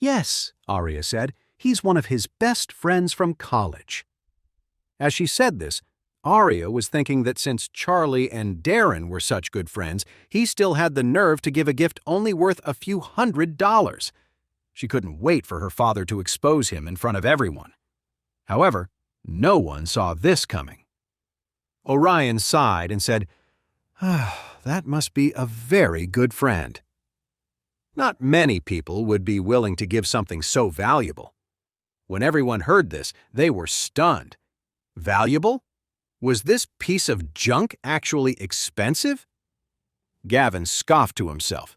Yes, Aria said. He's one of his best friends from college. As she said this, Aria was thinking that since Charlie and Darren were such good friends, he still had the nerve to give a gift only worth a few $100s. She couldn't wait for her father to expose him in front of everyone. However, no one saw this coming. Orion sighed and said, that must be a very good friend. Not many people would be willing to give something so valuable. When everyone heard this, they were stunned. Valuable? Was this piece of junk actually expensive? Gavin scoffed to himself.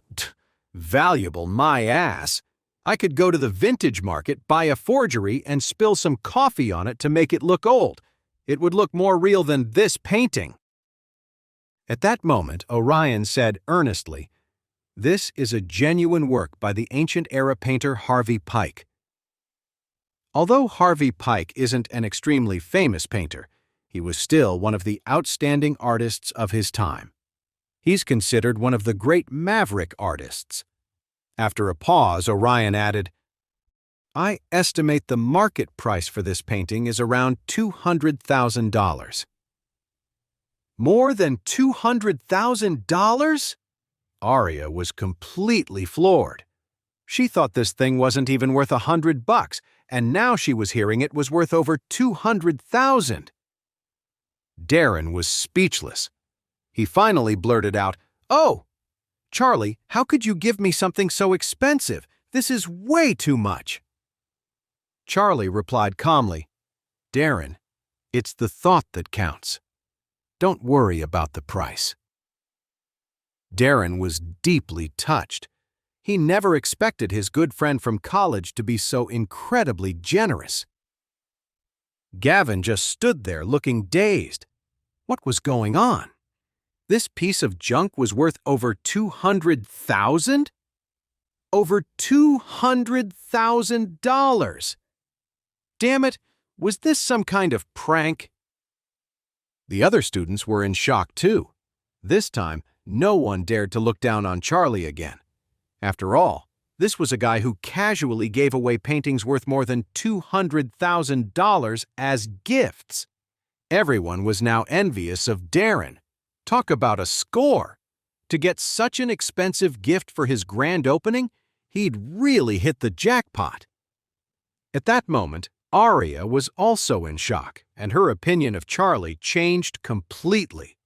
Valuable, my ass. I could go to the vintage market, buy a forgery, and spill some coffee on it to make it look old. It would look more real than this painting. At that moment, Orion said earnestly, "This is a genuine work by the ancient-era painter Harvey Pike." Although Harvey Pike isn't an extremely famous painter, he was still one of the outstanding artists of his time. He's considered one of the great maverick artists. After a pause, Orion added, "I estimate the market price for this painting is around $200,000. More than $200,000? Aria was completely floored. She thought this thing wasn't even worth $100, and now she was hearing it was worth over $200,000. Darren was speechless. He finally blurted out, "Oh, Charlie, how could you give me something so expensive? This is way too much." Charlie replied calmly, "Darren, it's the thought that counts. Don't worry about the price." Darren was deeply touched. He never expected his good friend from college to be so incredibly generous. Gavin just stood there looking dazed. What was going on? This piece of junk was worth over $200,000? Over $200,000! Damn it, was this some kind of prank? The other students were in shock too. This time, no one dared to look down on Charlie again. After all, this was a guy who casually gave away paintings worth more than $200,000 as gifts. Everyone was now envious of Darren. Talk about a score! To get such an expensive gift for his grand opening, he'd really hit the jackpot. At that moment, Aria was also in shock, and her opinion of Charlie changed completely.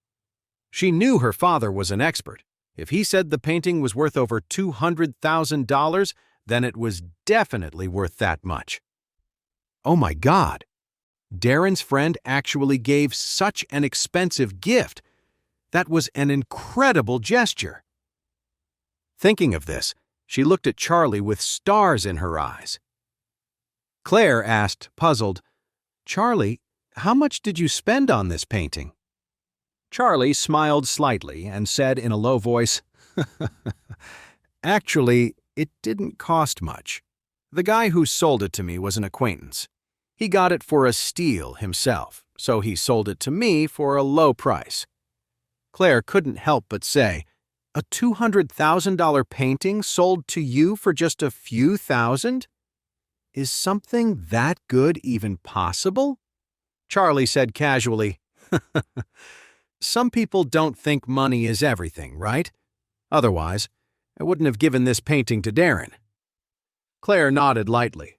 She knew her father was an expert. If he said the painting was worth over $200,000, then it was definitely worth that much. Oh my God! Darren's friend actually gave such an expensive gift. That was an incredible gesture. Thinking of this, she looked at Charlie with stars in her eyes. Claire asked, puzzled, "Charlie, how much did you spend on this painting?" Charlie smiled slightly and said in a low voice, "Actually, it didn't cost much. The guy who sold it to me was an acquaintance. He got it for a steal himself, so he sold it to me for a low price." Claire couldn't help but say, "A $200,000 painting sold to you for just a few thousand? Is something that good even possible?" Charlie said casually, "Some people don't think money is everything, right? Otherwise, I wouldn't have given this painting to Darren." Claire nodded lightly.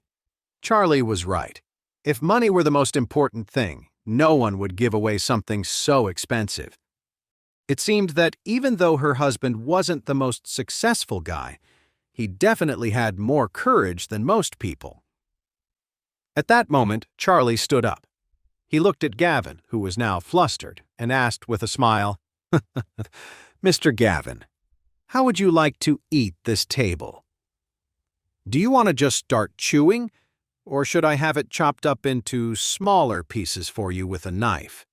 Charlie was right. If money were the most important thing, no one would give away something so expensive. It seemed that even though her husband wasn't the most successful guy, he definitely had more courage than most people. At that moment, Charlie stood up. He looked at Gavin, who was now flustered, and asked with a smile, "Mr. Gavin, how would you like to eat this table? Do you want to just start chewing, or should I have it chopped up into smaller pieces for you with a knife?"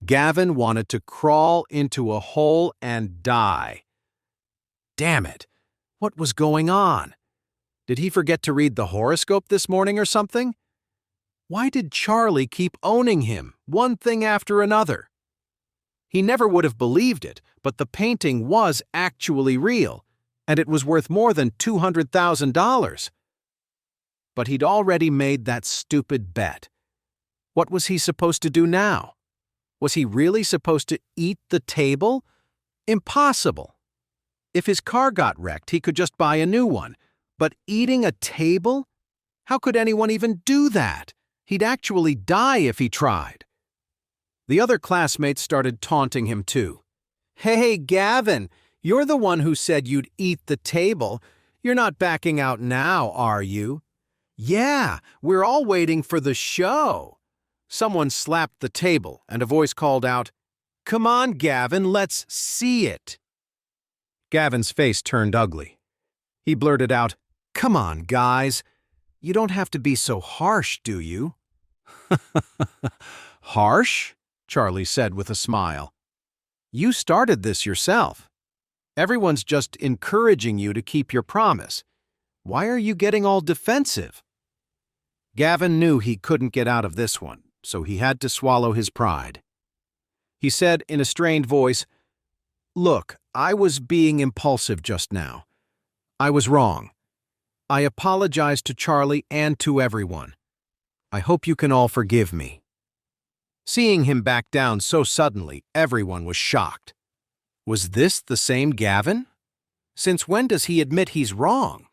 Gavin wanted to crawl into a hole and die. Damn it! What was going on? Did he forget to read the horoscope this morning or something? Why did Charlie keep owning him, one thing after another? He never would have believed it, but the painting was actually real. and it was worth more than $200,000. But he'd already made that stupid bet. What was he supposed to do now? Was he really supposed to eat the table? Impossible. If his car got wrecked, he could just buy a new one. But eating a table? How could anyone even do that? He'd actually die if he tried. The other classmates started taunting him too. "Hey, Gavin, you're the one who said you'd eat the table. You're not backing out now, are you?" "Yeah, we're all waiting for the show." Someone slapped the table, and a voice called out, "Come on, Gavin, let's see it." Gavin's face turned ugly. He blurted out, "Come on, guys. You don't have to be so harsh, do you?" "Harsh?" Charlie said with a smile. "You started this yourself. Everyone's just encouraging you to keep your promise. Why are you getting all defensive?" Gavin knew he couldn't get out of this one, so he had to swallow his pride. He said in a strained voice, "Look, I was being impulsive just now. I was wrong. I apologize to Charlie and to everyone. I hope you can all forgive me." Seeing him back down so suddenly, everyone was shocked. Was this the same Gavin? Since when does he admit he's wrong?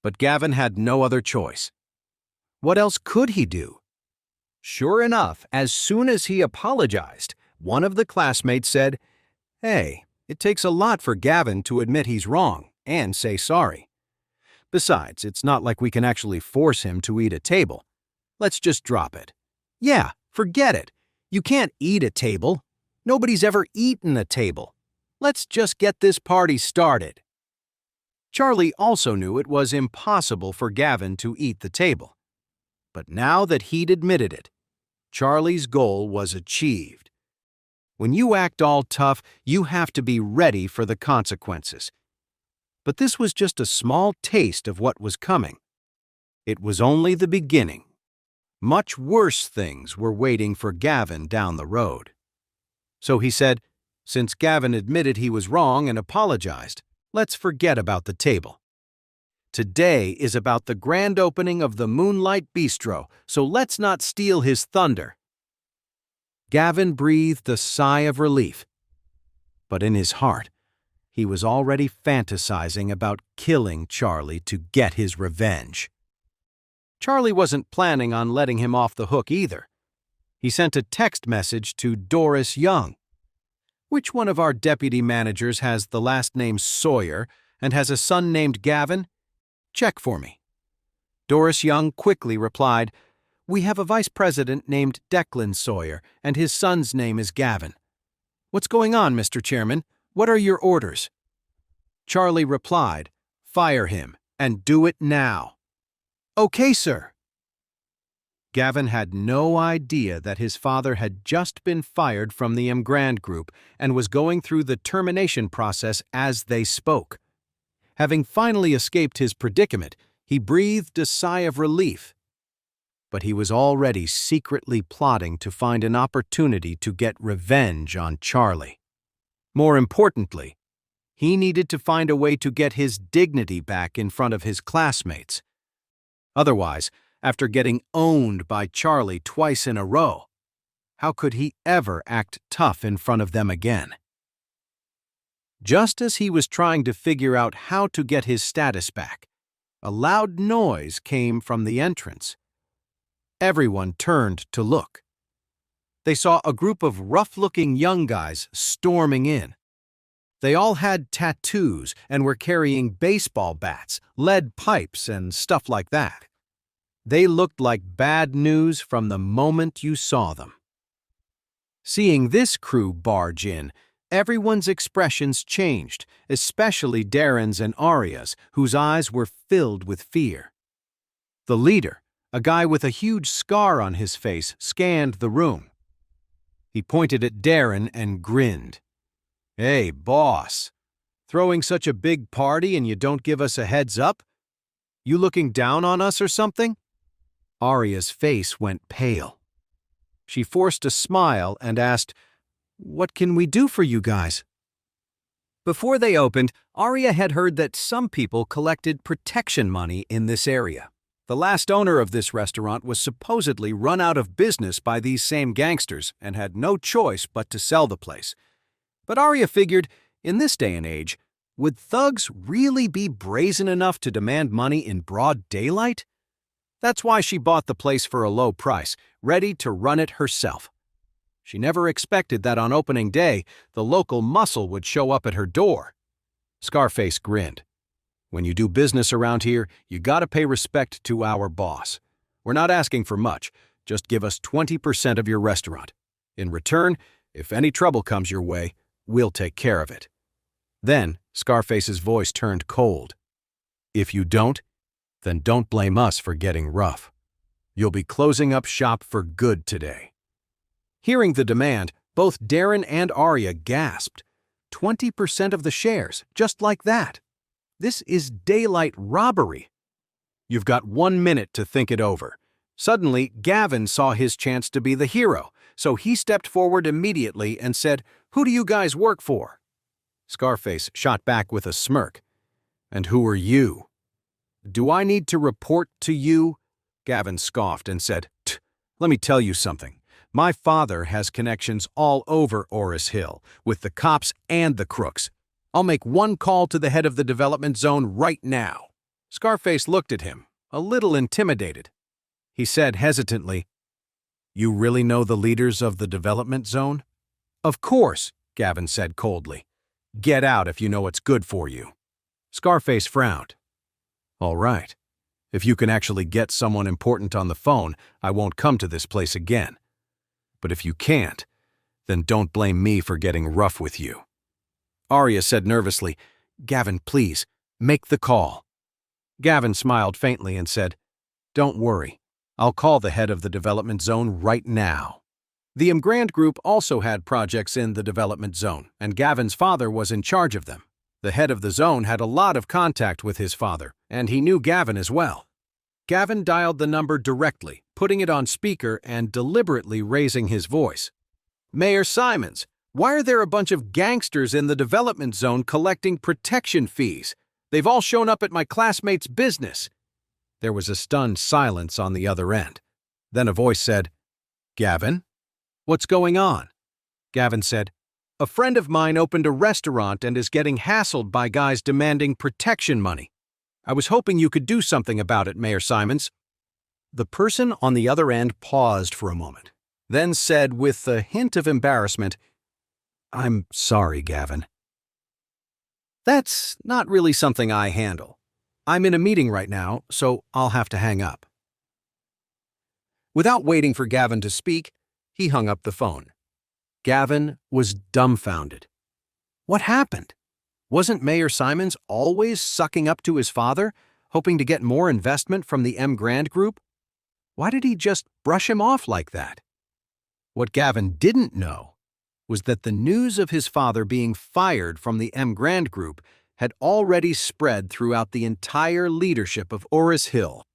But Gavin had no other choice. What else could he do? Sure enough, as soon as he apologized, one of the classmates said, "Hey, it takes a lot for Gavin to admit he's wrong and say sorry. Besides, it's not like we can actually force him to eat a table. Let's just drop it." "Yeah, forget it. You can't eat a table. Nobody's ever eaten a table. Let's just get this party started." Charlie also knew it was impossible for Gavin to eat the table. But now that he'd admitted it, Charlie's goal was achieved. When you act all tough, you have to be ready for the consequences. But this was just a small taste of what was coming. It was only the beginning. Much worse things were waiting for Gavin down the road. So he said, since Gavin admitted he was wrong and apologized, let's forget about the table. Today is about the grand opening of the Moonlight Bistro, so let's not steal his thunder. Gavin breathed a sigh of relief. But in his heart, he was already fantasizing about killing Charlie to get his revenge. Charlie wasn't planning on letting him off the hook either. He sent a text message to Doris Young. "Which one of our deputy managers has the last name Sawyer and has a son named Gavin? Check for me." Doris Young quickly replied, "We have a vice president named Declan Sawyer, and his son's name is Gavin." "What's going on, Mr. Chairman? What are your orders?" Charlie replied, "Fire him, and do it now." "Okay, sir." Gavin had no idea that his father had just been fired from the Grand Group and was going through the termination process as they spoke. Having finally escaped his predicament, he breathed a sigh of relief. But he was already secretly plotting to find an opportunity to get revenge on Charlie. More importantly, he needed to find a way to get his dignity back in front of his classmates. Otherwise, after getting owned by Charlie twice in a row, how could he ever act tough in front of them again? Just as he was trying to figure out how to get his status back, a loud noise came from the entrance. Everyone turned to look. They saw a group of rough-looking young guys storming in. They all had tattoos and were carrying baseball bats, lead pipes, and stuff like that. They looked like bad news from the moment you saw them. Seeing this crew barge in, everyone's expressions changed, especially Darren's and Arya's, whose eyes were filled with fear. The leader, a guy with a huge scar on his face, scanned the room. He pointed at Darren and grinned. "Hey, boss, throwing such a big party and you don't give us a heads up? You looking down on us or something?" Arya's face went pale. She forced a smile and asked, "What can we do for you guys?" Before they opened, Arya had heard that some people collected protection money in this area. The last owner of this restaurant was supposedly run out of business by these same gangsters and had no choice but to sell the place. But Arya figured, in this day and age, would thugs really be brazen enough to demand money in broad daylight? That's why she bought the place for a low price, ready to run it herself. She never expected that on opening day, the local muscle would show up at her door. Scarface grinned. When you do business around here, you gotta pay respect to our boss. We're not asking for much, just give us 20% of your restaurant. In return, if any trouble comes your way, we'll take care of it. Then, Scarface's voice turned cold. If you don't, then don't blame us for getting rough. You'll be closing up shop for good today. Hearing the demand, both Darren and Arya gasped. 20% of the shares, just like that. This is daylight robbery. You've got 1 minute to think it over. Suddenly, Gavin saw his chance to be the hero, so he stepped forward immediately and said, "Who do you guys work for?" Scarface shot back with a smirk. "And who are you?" "Do I need to report to you?" Gavin scoffed and said, "Let me tell you something. My father has connections all over Oris Hill, with the cops and the crooks. I'll make one call to the head of the development zone right now." Scarface looked at him, a little intimidated. He said hesitantly, "You really know the leaders of the development zone?" "Of course," Gavin said coldly. "Get out if you know what's good for you." Scarface frowned. "All right. If you can actually get someone important on the phone, I won't come to this place again. But if you can't, then don't blame me for getting rough with you." Arya said nervously, "Gavin, please, make the call." Gavin smiled faintly and said, "Don't worry. I'll call the head of the development zone right now." The Grand Group also had projects in the development zone, and Gavin's father was in charge of them. The head of the zone had a lot of contact with his father, and he knew Gavin as well. Gavin dialed the number directly, putting it on speaker and deliberately raising his voice. "Mayor Simons, why are there a bunch of gangsters in the development zone collecting protection fees? They've all shown up at my classmate's business." There was a stunned silence on the other end. Then a voice said, "Gavin? What's going on?" Gavin said, "A friend of mine opened a restaurant and is getting hassled by guys demanding protection money. I was hoping you could do something about it, Mayor Simons." The person on the other end paused for a moment, then said with a hint of embarrassment, "I'm sorry, Gavin. That's not really something I handle. I'm in a meeting right now, so I'll have to hang up." Without waiting for Gavin to speak, he hung up the phone. Gavin was dumbfounded. What happened? Wasn't Mayor Simons always sucking up to his father, hoping to get more investment from the Grand Group? Why did he just brush him off like that? What Gavin didn't know was that the news of his father being fired from the Grand Group had already spread throughout the entire leadership of Oris Hill.